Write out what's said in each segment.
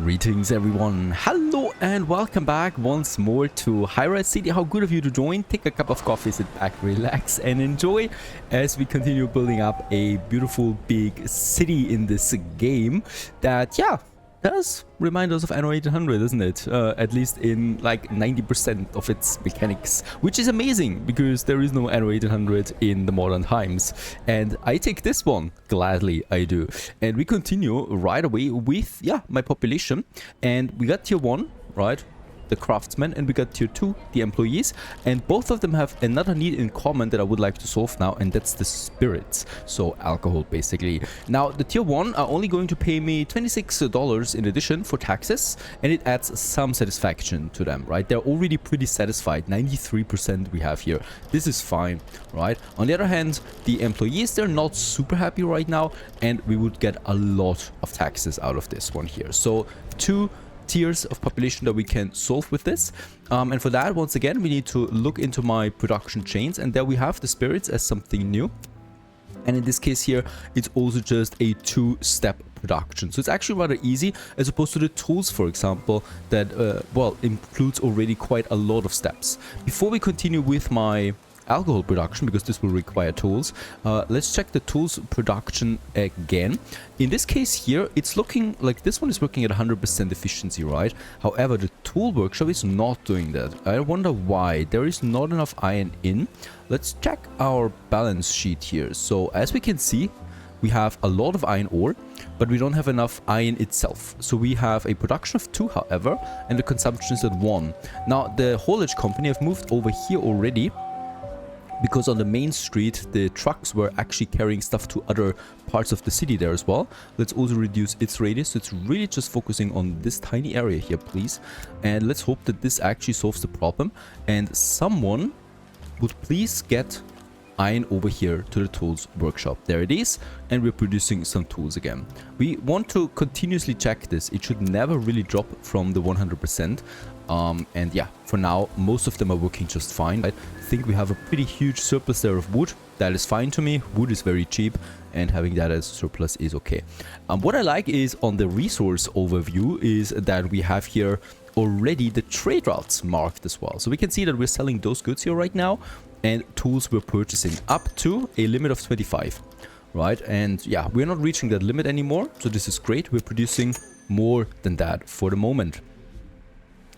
Greetings everyone, hello and welcome back once more to Highrise City. How good of you to join. Take a cup of coffee, sit back, relax and enjoy as we continue building up a beautiful big city in this game that, does remind us of Anno 800, doesn't it? At least in like 90% of its mechanics, which is amazing because there is no Anno 800 in the modern times. And I take this one, gladly I do. And we continue right away with, my population. And we got tier 1, right? The craftsmen, and we got tier 2, the employees, and both of them have another need in common that I would like to solve now, and that's the spirits, so alcohol basically. Now the tier 1 are only going to pay me $26 in addition for taxes, and it adds some satisfaction to them, right? They're already pretty satisfied. 93% we have here. This is fine, right? On the other hand, the employees, they're not super happy right now, and we would get a lot of taxes out of this one here. So two tiers of population that we can solve with this, and for that, once again, we need to look into my production chains, and there we have the spirits as something new. And in this case here, it's also just a 2-step production, so it's actually rather easy as opposed to the tools, for example, that includes already quite a lot of steps. Before we continue with my alcohol production, because this will require tools, let's check the tools production again. In this case here, it's looking like this one is working at 100% efficiency, right? However, the tool workshop is not doing that. I wonder why. There is not enough iron in. Let's check our balance sheet here. So as we can see, we have a lot of iron ore, but we don't have enough iron itself. So we have a production of 2, however, and the consumption is at 1. Now the haulage company have moved over here already, because on the main street the trucks were actually carrying stuff to other parts of the city there as well. Let's also reduce its radius, so it's really just focusing on this tiny area here, please. And let's hope that this actually solves the problem, and someone would please get iron over here to the tools workshop. There it is, and we're producing some tools again. We want to continuously check this. It should never really drop from the 100%. And yeah, for now, most of them are working just fine. I think we have a pretty huge surplus there of wood. That is fine to me. Wood is very cheap, and having that as surplus is okay. What I like is on the resource overview is that we have here already the trade routes marked as well. So we can see that we're selling those goods here right now, and tools we're purchasing up to a limit of 25, right? And yeah, we're not reaching that limit anymore, so this is great. We're producing more than that for the moment.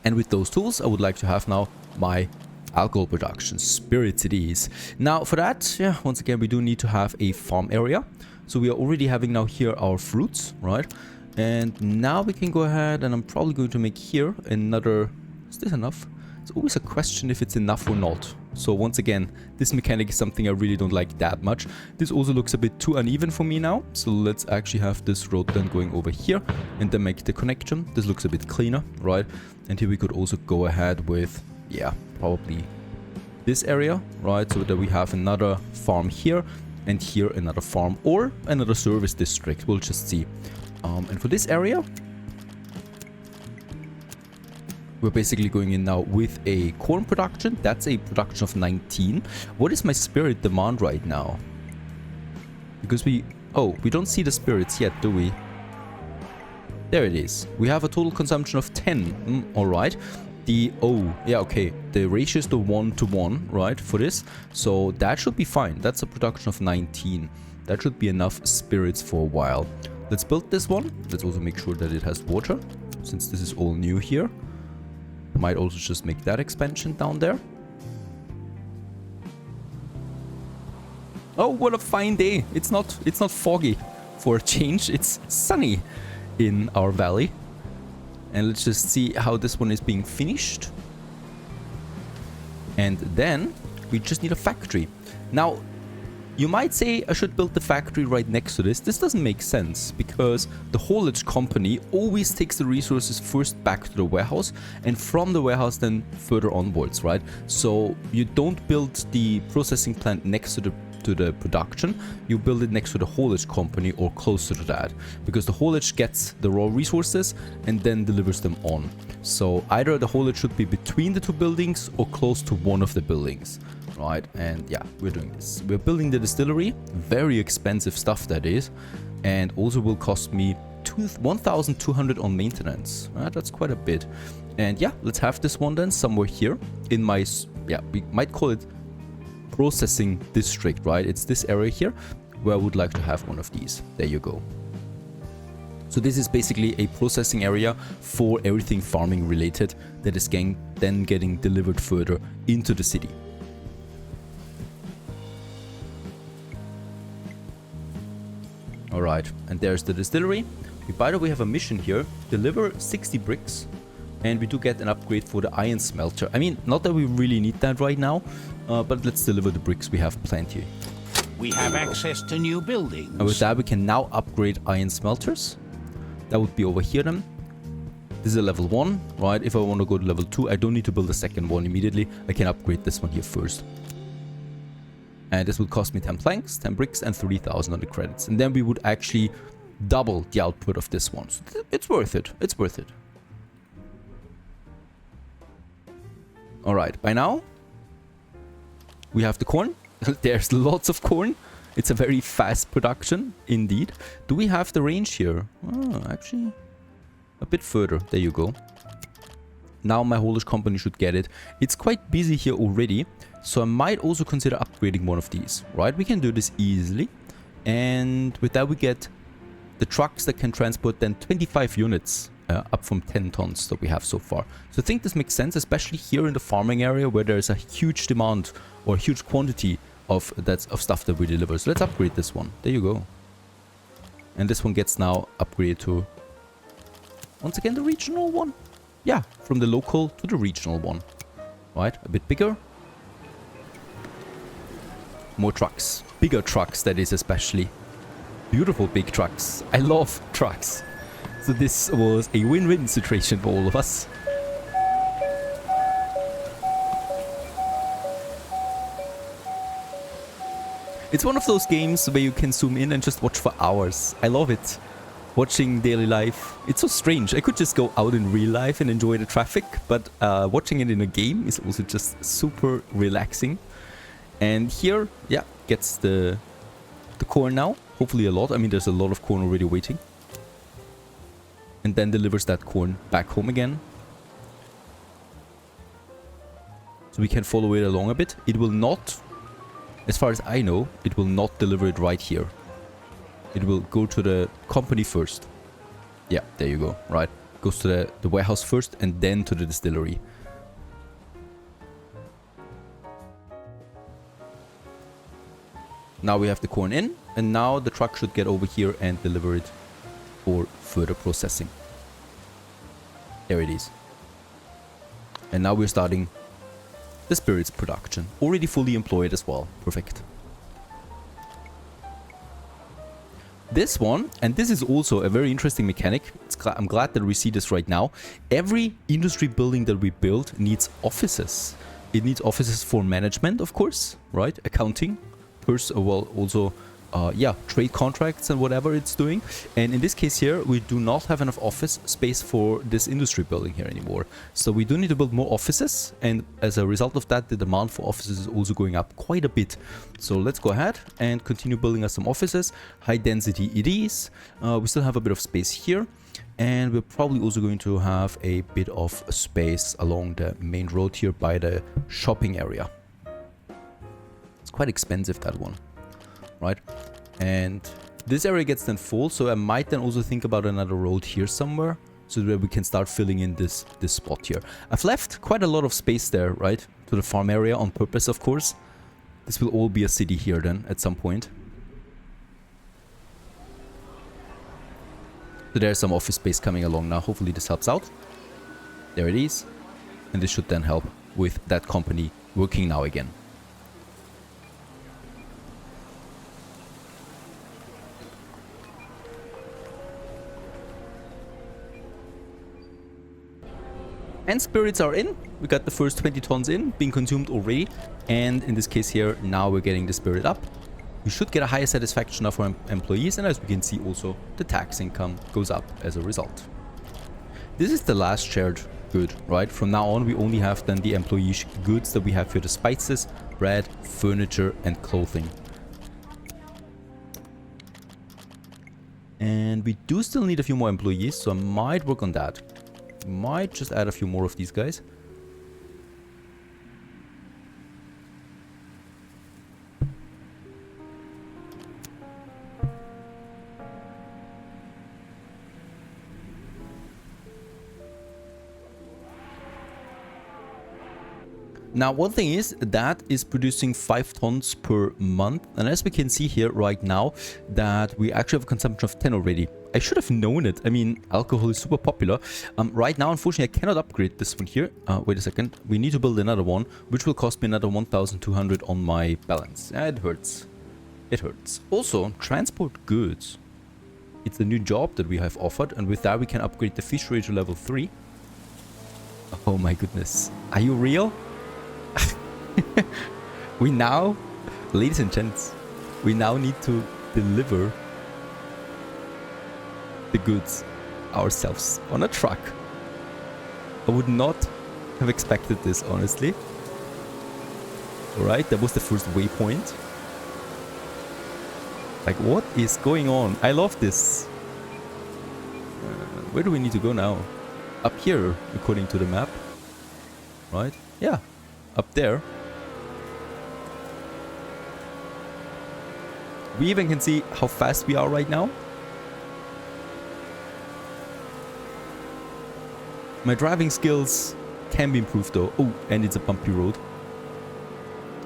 And with those tools, I would like to have now my alcohol production, spirits it is. Now for that, once again, we do need to have a farm area. So we are already having now here our fruits, right? And now we can go ahead, and I'm probably going to make here another, is this enough? It's always a question if it's enough or not. So once again, this mechanic is something I really don't like that much. This also looks a bit too uneven for me now. So let's actually have this road then going over here and then make the connection. This looks a bit cleaner, right? And here we could also go ahead with, probably this area, right? So that we have another farm here and here another farm or another service district. We'll just see. And for this area, we're basically going in now with a corn production. That's a production of 19. What is my spirit demand right now? Because we don't see the spirits yet, do we? There it is. We have a total consumption of 10. All right. The ratio is the 1-to-1, right, for this. So that should be fine. That's a production of 19. That should be enough spirits for a while. Let's build this one. Let's also make sure that it has water, since this is all new here. Might also just make that expansion down there. Oh, what a fine day. It's not foggy for a change. It's sunny in our valley. And let's just see how this one is being finished. And then we just need a factory. Now, you might say I should build the factory right next to this. This doesn't make sense because the haulage company always takes the resources first back to the warehouse and from the warehouse then further onwards, right? So you don't build the processing plant next to the production, you build it next to the haulage company or closer to that, because the haulage gets the raw resources and then delivers them on. So either the haulage should be between the two buildings or close to one of the buildings. Right, and we're doing this. We're building the distillery, very expensive stuff that is, and also will cost me 1,200 on maintenance. That's quite a bit. And yeah, let's have this one then somewhere here in my, yeah, we might call it processing district, right? It's this area here where I would like to have one of these. There you go. So this is basically a processing area for everything farming related that is then getting delivered further into the city. Alright, and there's the distillery. By the way, we have a mission here. Deliver 60 bricks. And we do get an upgrade for the iron smelter. I mean, not that we really need that right now. But let's deliver the bricks. We have plenty. We have access to new buildings. And with that, we can now upgrade iron smelters. That would be over here then. This is a level 1, right? If I want to go to level 2, I don't need to build a second one immediately. I can upgrade this one here first. And this would cost me 10 planks, 10 bricks, and 3,000 on the credits. And then we would actually double the output of this one. So it's worth it. It's worth it. Alright, by now, we have the corn. There's lots of corn. It's a very fast production, indeed. Do we have the range here? Oh, actually, a bit further. There you go. Now my haulage company should get it. It's quite busy here already. So I might also consider upgrading one of these, right? We can do this easily. And with that we get the trucks that can transport then 25 units up from 10 tons that we have so far. So I think this makes sense, especially here in the farming area where there's a huge demand or huge quantity of stuff that we deliver. So let's upgrade this one. There you go. And this one gets now upgraded to, once again, the regional one. Yeah, from the local to the regional one. Right, a bit bigger. More trucks. Bigger trucks, that is, especially. Beautiful big trucks. I love trucks. So this was a win-win situation for all of us. It's one of those games where you can zoom in and just watch for hours. I love it. Watching daily life. It's so strange. I could just go out in real life and enjoy the traffic, but watching it in a game is also just super relaxing. And here, yeah, gets the corn now. Hopefully a lot. I mean, there's a lot of corn already waiting. And then delivers that corn back home again. So we can follow it along a bit. It will not, as far as I know, it will not deliver it right here. It will go to the company first. Yeah, there you go. Right. Goes to the warehouse first and then to the distillery. Now we have the corn in, and now the truck should get over here and deliver it for further processing. There it is. And now we're starting the spirits production. Already fully employed as well. Perfect. This one, and this is also a very interesting mechanic. I'm glad that we see this right now. Every industry building that we build needs offices. It needs offices for management, of course, right? Accounting. Well, also, yeah, trade contracts and whatever it's doing. And in this case here, we do not have enough office space for this industry building here anymore. So we do need to build more offices. And as a result of that, the demand for offices is also going up quite a bit. So let's go ahead and continue building us some offices. High density it is. We still have a bit of space here. And we're probably also going to have a bit of space along the main road here by the shopping area. It's quite expensive, that one, right? And this area gets then full, so I might then also think about another road here somewhere so that we can start filling in this spot here. I've left quite a lot of space there, right, to the farm area on purpose, of course. This will all be a city here then at some point. So there's some office space coming along now. Hopefully this helps out. There it is. And this should then help with that company working now again. And spirits are in. We got the first 20 tons in, being consumed already. And in this case here, now we're getting the spirit up. We should get a higher satisfaction of our employees. And as we can see also, the tax income goes up as a result. This is the last shared good, right? From now on, we only have then the employee goods that we have here. The spices, bread, furniture, and clothing. And we do still need a few more employees, so I might work on that. Might just add a few more of these guys. Now, one thing is, that is producing 5 tons per month. And as we can see here right now, that we actually have a consumption of 10 already. I should have known it. I mean, alcohol is super popular. Right now, unfortunately, I cannot upgrade this one here. Wait a second. We need to build another one, which will cost me another 1,200 on my balance. It hurts. It hurts. Also, transport goods. It's a new job that we have offered. And with that, we can upgrade the fishery to level 3. Oh my goodness. Are you real? We now, ladies and gents, we now need to deliver the goods ourselves on a truck. I would not have expected this, honestly. Alright, that was the first waypoint. Like, what is going on? I love this. Where do we need to go now? Up here, according to the map. Right? Yeah, up there. We even can see how fast we are right now. My driving skills can be improved though. Oh, and it's a bumpy road.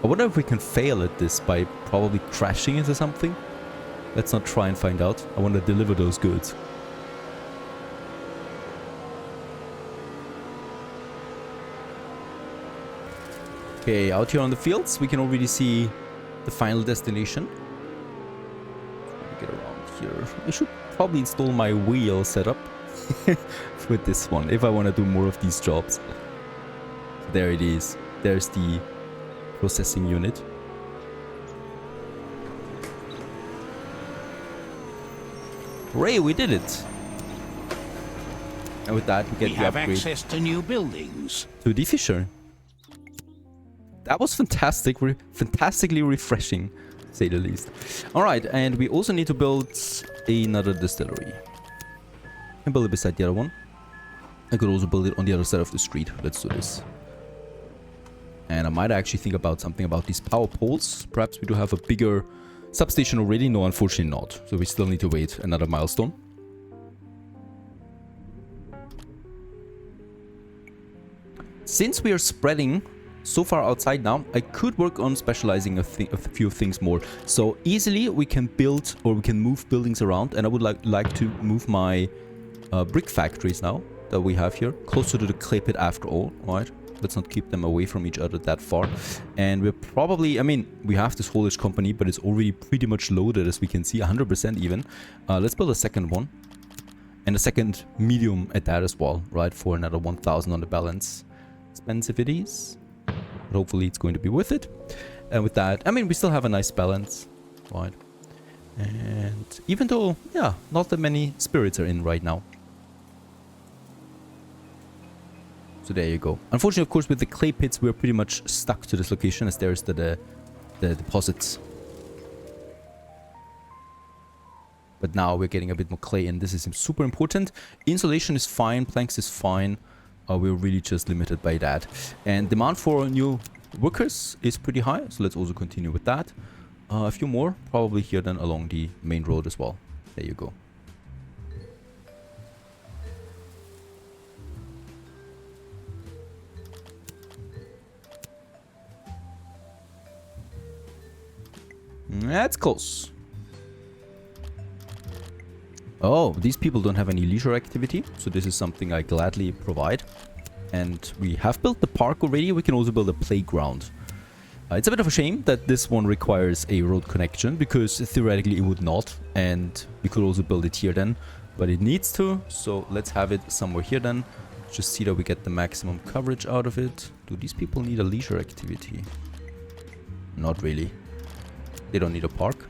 I wonder if we can fail at this by probably crashing into something. Let's not try and find out. I want to deliver those goods. Okay, out here on the fields, we can already see the final destination. Get around here. I should probably install my wheel setup with this one if I want to do more of these jobs. There it is. There's the processing unit. Hooray, we did it! And with that, we get the upgrade access to new buildings. to the fisher. That was fantastic, fantastically refreshing, to say the least. Alright, and we also need to build another distillery. And build it beside the other one. I could also build it on the other side of the street. Let's do this. And I might actually think about something about these power poles. Perhaps we do have a bigger substation already. No, unfortunately not. So we still need to wait another milestone. Since we are spreading so far outside now, I could work on specializing a few things more. So easily we can build, or we can move buildings around, and I would like to move my brick factories now that we have here closer to the clay pit after all. Right, let's not keep them away from each other that far. And we're probably, I mean, we have this haulage company, but it's already pretty much loaded, as we can see, 100% even. Let's build a second one, and a second medium at that as well, right, for another 1,000 on the balance. Expensive it is, but hopefully it's going to be worth it. And with that, I mean, we still have a nice balance, right? And even though, yeah, not that many spirits are in right now. So there you go. Unfortunately, of course, with the clay pits, we're pretty much stuck to this location, as there's the deposits. But now we're getting a bit more clay, and this is super important. Insulation is fine, planks is fine. We're really just limited by that. And demand for new workers is pretty high, so let's also continue with that. A few more, probably here then along the main road as well. There you go. That's close. Oh, these people don't have any leisure activity, so this is something I gladly provide. And we have built the park already. We can also build a playground. It's a bit of a shame that this one requires a road connection, because theoretically it would not, and we could also build it here then, but it needs to, so let's have it somewhere here then. Just see that we get the maximum coverage out of it. Do these people need a leisure activity? Not really. They don't need a park,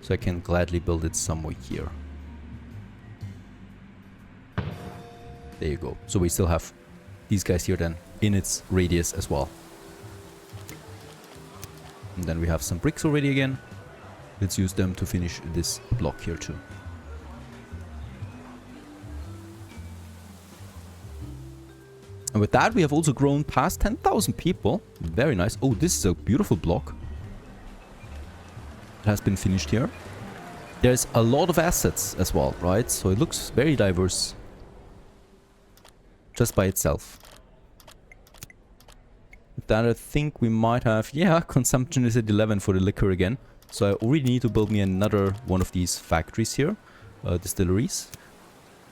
so I can gladly build it somewhere here. There you go. So we still have these guys here then in its radius as well. And then we have some bricks already again. Let's use them to finish this block here too. And with that, we have also grown past 10,000 people. Very nice. Oh, this is a beautiful block. It has been finished here. There's a lot of assets as well, right? So it looks very diverse. Just by itself. With that, I think we might have... Yeah, consumption is at 11 for the liquor again. So I already need to build me another one of these factories here. Distilleries.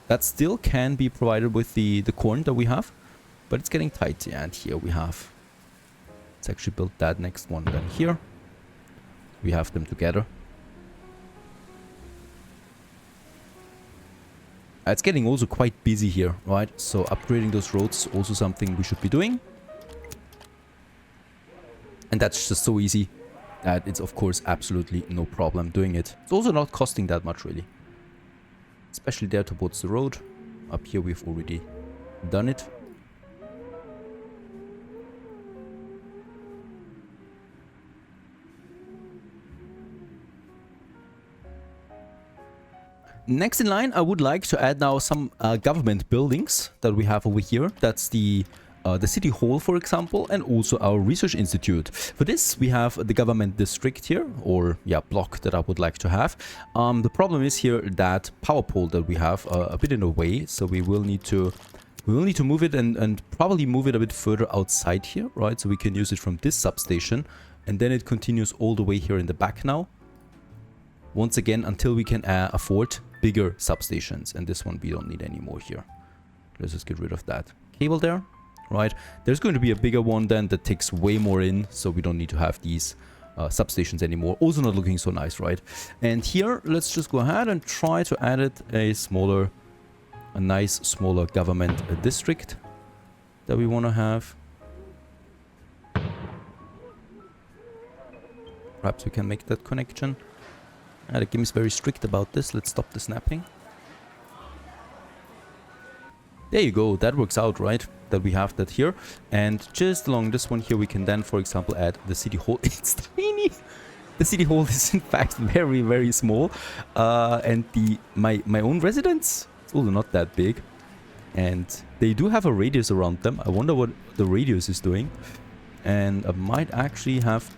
That still can be provided with the corn that we have. But it's getting tight. Yeah, and here we have... Let's actually build that next one. Then here. We have them together. It's getting also quite busy here, right? So upgrading those roads is also something we should be doing. And that's just so easy that it's of course absolutely no problem doing it. It's also not costing that much really. Especially there towards the road. Up here we've already done it. Next in line, I would like to add now some government buildings that we have over here. That's the city hall, for example, and also our research institute. For this, we have the government district here, or yeah, block that I would like to have. The problem is here that power pole that we have a bit in the way, so we will need to move it and probably move it a bit further outside here, right? So we can use it from this substation, and then it continues all the way here in the back now. Once again, until we can afford bigger substations, and this one we don't need anymore here. Let's just get rid of that cable there, right? There's going to be a bigger one then that takes way more in, so we don't need to have these substations anymore. Also not looking so nice, right? And here, let's just go ahead and try to add it a nice smaller government district that we want to have. Perhaps we can make that connection. The game is very strict about this. Let's stop the snapping. There you go. That works out, right? That we have that here. And just along this one here, we can then, for example, add the city hall. It's tiny. The city hall is, in fact, very, very small. And my own residence, it's also not that big. And they do have a radius around them. I wonder what the radius is doing. And I might actually have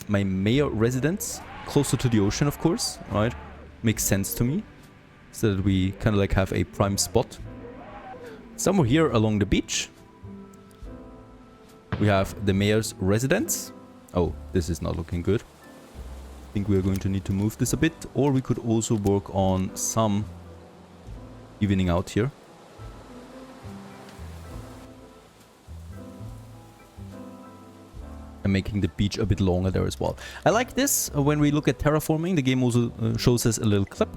my mayor residence closer to the ocean, of course, right? Makes sense to me. So that we kind of like have a prime spot. Somewhere here along the beach, we have the mayor's residence. Oh, this is not looking good. I think we are going to need to move this a bit, or we could also work on some evening out here. And making the beach a bit longer there as well. I like this. When we look at terraforming, the game also shows us a little clip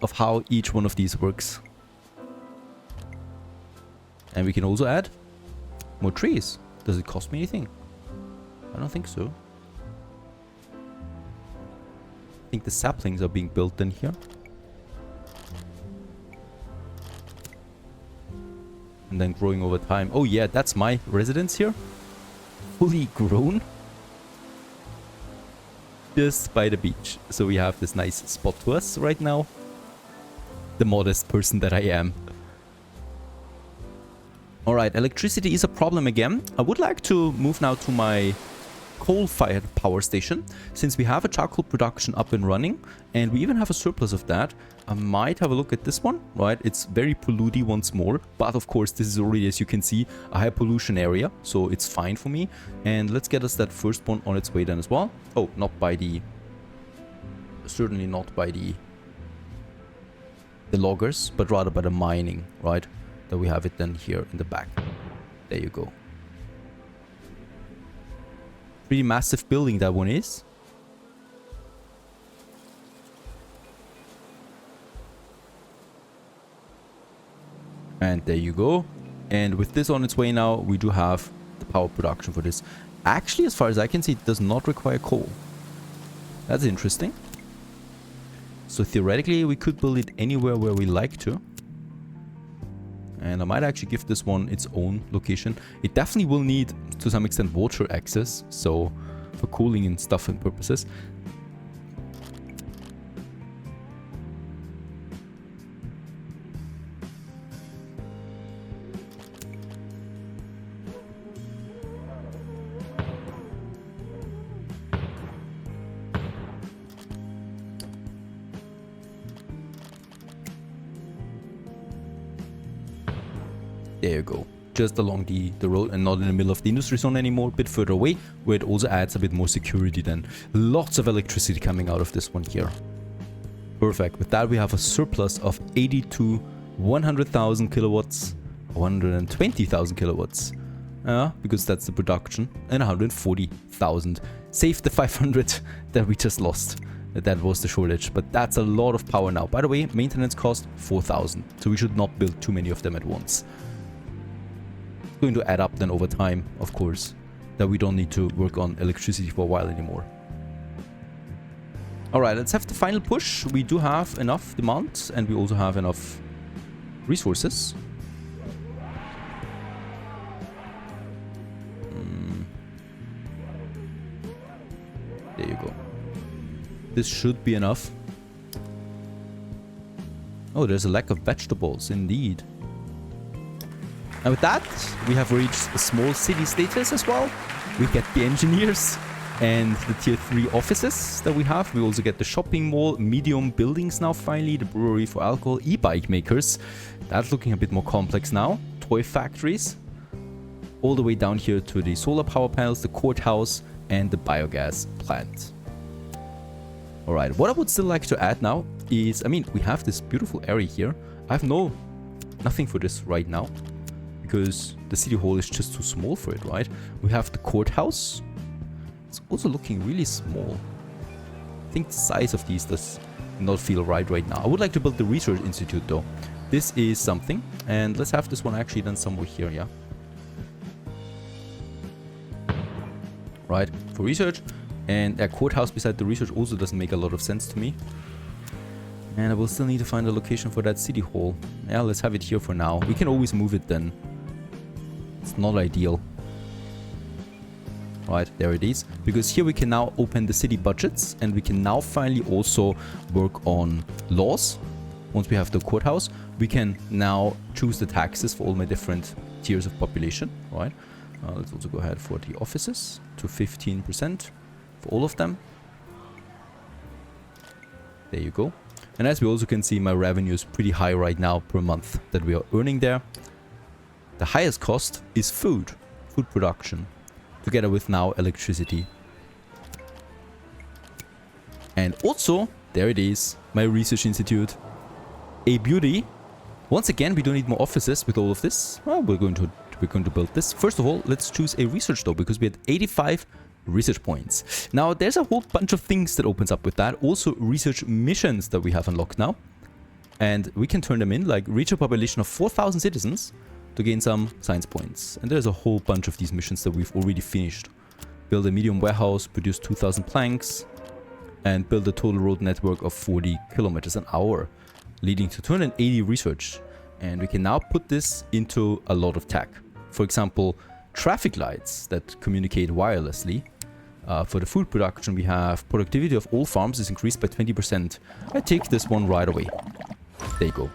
of how each one of these works. And we can also add more trees. Does it cost me anything? I don't think so. I think the saplings are being built in here. And then growing over time. Oh yeah, that's my residence here. Fully grown. Just by the beach. So we have this nice spot to us right now. The modest person that I am. Alright, electricity is a problem again. I would like to move now to my coal-fired power station. Since we have a charcoal production up and running, and we even have a surplus of that, I might have a look at this one, right? It's very polluty once more, but of course this is already, as you can see, a high pollution area, so it's fine for me. And let's get us that first one on its way then as well. Oh, not by the... certainly not by the loggers, but rather by the mining, right? That we have it then here in the back. There you go. Pretty massive building that one is. And there you go. And with this on its way now, we do have the power production for this. Actually, as far as I can see, it does not require coal. That's interesting. So theoretically, we could build it anywhere where we like to. And I might actually give this one its own location. It definitely will need, to some extent, water access. So, for cooling and stuff and purposes. There you go. Just along the road and not in the middle of the industry zone anymore, a bit further away, where it also adds a bit more security then. Lots of electricity coming out of this one here. Perfect. With that, we have a surplus of 82, 100,000 kilowatts, 120,000 kilowatts. Because that's the production, and 140,000. Save the 500 that we just lost. That was the shortage, but that's a lot of power now. By the way, maintenance cost 4,000, so we should not build too many of them at once. It's going to add up then over time, of course, that we don't need to work on electricity for a while anymore. Alright, let's have the final push. We do have enough demand, and we also have enough resources. There you go. This should be enough. Oh, there's a lack of vegetables, indeed. And with that, we have reached a small city status as well. We get the engineers and the tier 3 offices that we have. We also get the shopping mall, medium buildings now finally, the brewery for alcohol, e-bike makers. That's looking a bit more complex now. Toy factories. All the way down here to the solar power panels, the courthouse, and the biogas plant. Alright, what I would still like to add now is, I mean, we have this beautiful area here. I have nothing for this right now, because the city hall is just too small for it, right? We have the courthouse. It's also looking really small. I think the size of these does not feel right now. I would like to build the research institute though. This is something, and let's have this one actually done somewhere here, yeah. Right, for research. And a courthouse beside the research also doesn't make a lot of sense to me. And I will still need to find a location for that city hall. Yeah, let's have it here for now. We can always move it then. It's not ideal. Right, there it is. Because here we can now open the city budgets, and we can now finally also work on laws. Once we have the courthouse, we can now choose the taxes for all my different tiers of population, right? Let's also go ahead for the offices to 15%. For all of them. There you go. And as we also can see, my revenue is pretty high right now per month that we are earning there. The highest cost is food production, together with now electricity. And also, there it is, my research institute. A beauty. Once again, we don't need more offices with all of this. Well, we're going to build this. First of all, let's choose a research though, because we had 85 research points. Now, there's a whole bunch of things that opens up with that. Also, research missions that we have unlocked now. And we can turn them in, like reach a population of 4,000 citizens to gain some science points. And there's a whole bunch of these missions that we've already finished. Build a medium warehouse, produce 2,000 planks, and build a total road network of 40 kilometers an hour, leading to 280 research. And we can now put this into a lot of tech. For example, traffic lights that communicate wirelessly. For the food production, we have productivity of all farms is increased by 20%. I take this one right away. There you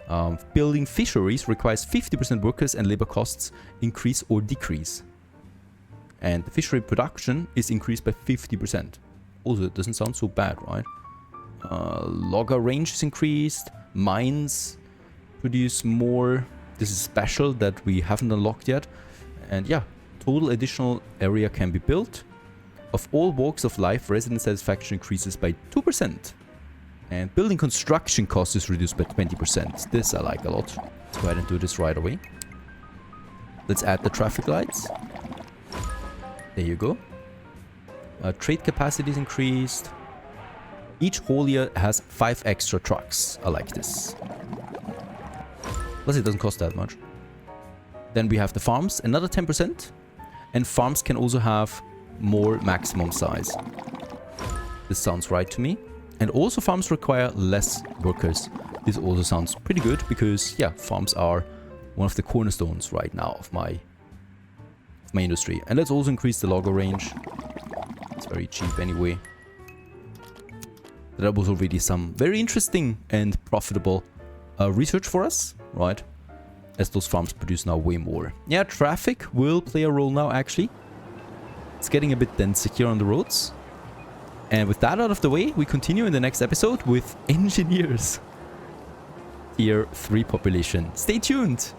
go. Building fisheries requires 50% workers and labor costs increase or decrease. And the fishery production is increased by 50%. Also, it doesn't sound so bad, right? Logger range is increased. Mines produce more. This is special that we haven't unlocked yet. And yeah, total additional area can be built. Of all walks of life, resident satisfaction increases by 2%. And building construction cost is reduced by 20%. This I like a lot. Let's go ahead and do this right away. Let's add the traffic lights. There you go. Trade capacity is increased. Each haulier has 5 extra trucks. I like this. Plus it doesn't cost that much. Then we have the farms, another 10%. And farms can also have more maximum size. This sounds right to me. And also farms require less workers. This also sounds pretty good because, yeah, farms are one of the cornerstones right now of my industry. And let's also increase the logger range. It's very cheap anyway. That was already some very interesting and profitable research for us, right? As those farms produce now way more. Yeah, traffic will play a role now, actually. It's getting a bit denser here on the roads. And with that out of the way, we continue in the next episode with engineers. Tier 3 population. Stay tuned!